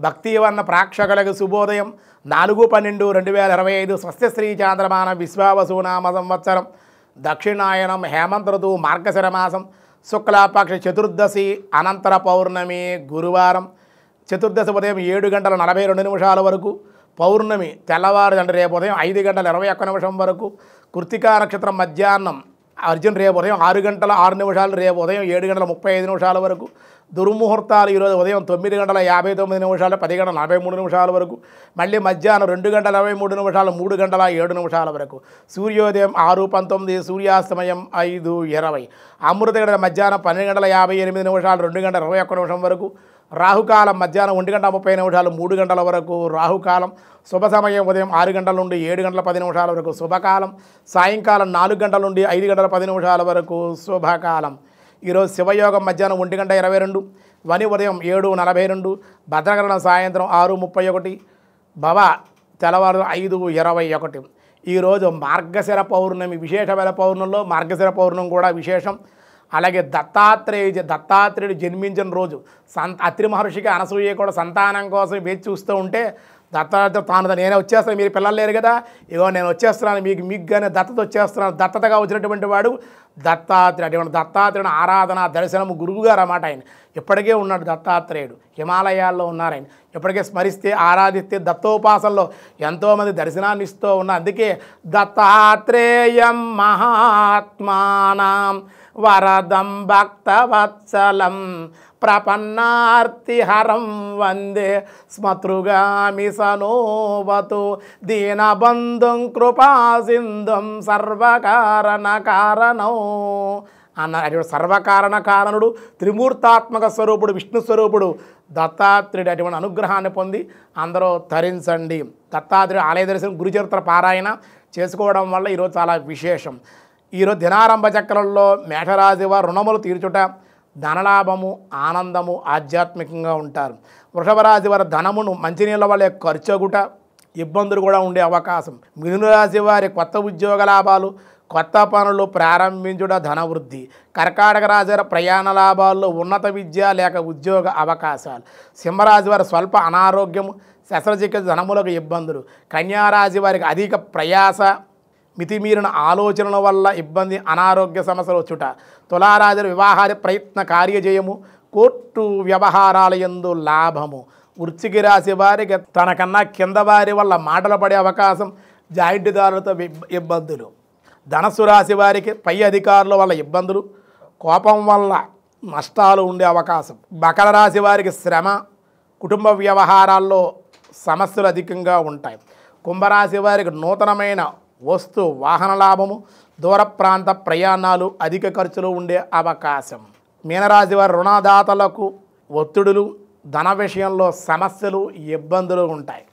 భక్తివన్న ప్రేక్షకులకు శుభోదయం 4/12/2025 స్వస్తిశ్రీ చాంద్రమాన విశ్వావసునామ సంవత్సరం దక్షిణాయనం హేమంత ఋతువు మార్గశిర మాసం శుక్లపక్ష చతుర్దశి అనంతర పౌర్ణమి గురువారం చతుర్దశి ఉదయం 7:42 వరకు పౌర్ణమి తెల్లవారు రేపు ఉదయం 5:21 వరకు కృత్తికా నక్షత్రం మధ్యాహ్నం అర్జున్ రేపు ఉదయం 6:06 రేపు ఉదయం 7:35 వరకు దుర్ముహూర్తాలు ఈరోజు ఉదయం 9:59 10:43 వరకు మళ్ళీ మధ్యాహ్నం 2:23 3:07 వరకు సూర్యోదయం 6:19 సూర్యాస్తమయం 5:20 అమృత గడియ మధ్యాహ్నం 12:58 2:21 వరకు రాహుకాలం మధ్యాహ్నం 1:30 3 గంటల వరకు రాహుకాలం శుభ సమయం ఉదయం 6 గంటల నుండి 7:10 వరకు శుభకాలం సాయంకాలం 4 గంటల నుండి 5:10 వరకు శుభకాలం ఈరోజు శివయోగం మధ్యాహ్నం 1:22 వని ఉదయం 7:42 భద్రకరణ సాయంత్రం 6:31 భవ తెల్లవారు 5:21 ఈరోజు మార్గశిర పౌర్ణమి విశేషమైన పౌర్ణంలో మార్గశిర పౌర్ణమి కూడా విశేషం అలాగే దత్తాత్రేయుడు జన్మించిన రోజు అత్రి మహర్షికి అనసూయ కూడా సంతానం కోసం వేచి చూస్తూ ఉంటే దత్తాత్రేయుడు నేనే వచ్చేస్తాను మీరు పిల్లలు లేరు కదా ఇగో నేను వచ్చేస్తున్నాను మీకు కానీ దత్తత వచ్చేస్తున్నాను దత్తతగా వచ్చినటువంటి వాడు దత్తాత్రేయుడు ఆరాధన దర్శనము గురువుగారు అన్నమాట ఆయన ఇప్పటికే ఉన్నాడు దత్తాత్రేయుడు హిమాలయాల్లో ఉన్నారు ఆయన ఇప్పటికే స్మరిస్తే ఆరాధిస్తే దత్తోపాసనలో ఎంతోమంది దర్శనాన్ని ఇస్తూ ఉన్నారు అందుకే దత్తాత్రేయం మహాత్మానం వరదం భక్తవత్సలం ప్రపన్నార్తిహరం వందే స్మతృగామి సనోవతు దీనబంధుం కృపాసింధుం సర్వకారణ కారణం అన్నారు సర్వకారణ కారణుడు త్రిమూర్తాత్మక స్వరూపుడు విష్ణు స్వరూపుడు దత్తాత్రేయుడు అటువంటి అనుగ్రహాన్ని పొంది అందరూ తరించండి దత్తాత్రేయుడు ఆలయ దర్శనం గురుచరిత్ర పారాయణ చేసుకోవడం వల్ల ఈరోజు చాలా విశేషం ఈరోజు దినారంభ చక్రంలో మేషరాశి వారు రుణములు తీర్చుట ధనలాభము ఆనందము ఆధ్యాత్మికంగా ఉంటారు వృషభ రాశి వారి ధనమును మంచినీళ్ళ వల్లే ఖర్చగుట ఇబ్బందులు కూడా ఉండే అవకాశం మిథున రాశి వారి కొత్త ఉద్యోగ లాభాలు కొత్త పనులు ప్రారంభించుట ధనవృద్ధి కర్కాటక రాశి వారి ప్రయాణ లాభాల్లో ఉన్నత విద్య లేక ఉద్యోగ అవకాశాలు సింహరాశి వారి స్వల్ప అనారోగ్యము శస్త్రచికిత్స ధనములకు ఇబ్బందులు కన్యారాశి వారికి అధిక ప్రయాస మితిమీరిన ఆలోచనల వల్ల ఇబ్బంది అనారోగ్య సమస్యలు వచ్చుట తులారాశి వివాహాది ప్రయత్న కార్యజయము కోర్టు వ్యవహారాల యందు లాభము వృశ్చిక రాశి వారికి తనకన్నా కింద వారి వల్ల మాటలు పడే అవకాశం జాయింట్దారులతో ఇబ్బందులు ధనస్సు రాశి వారికి పై అధికారుల వల్ల ఇబ్బందులు కోపం వల్ల నష్టాలు ఉండే అవకాశం మకర రాశి వారికి శ్రమ కుటుంబ వ్యవహారాల్లో సమస్యలు అధికంగా ఉంటాయి కుంభరాశి వారికి నూతనమైన వస్తు వాహన లాభము దూర ప్రాంత ప్రయాణాలు అధిక ఖర్చులు ఉండే అవకాశం మీనరాశి వారి రుణదాతలకు ఒత్తిడులు ధన విషయంలో సమస్యలు ఇబ్బందులు ఉంటాయి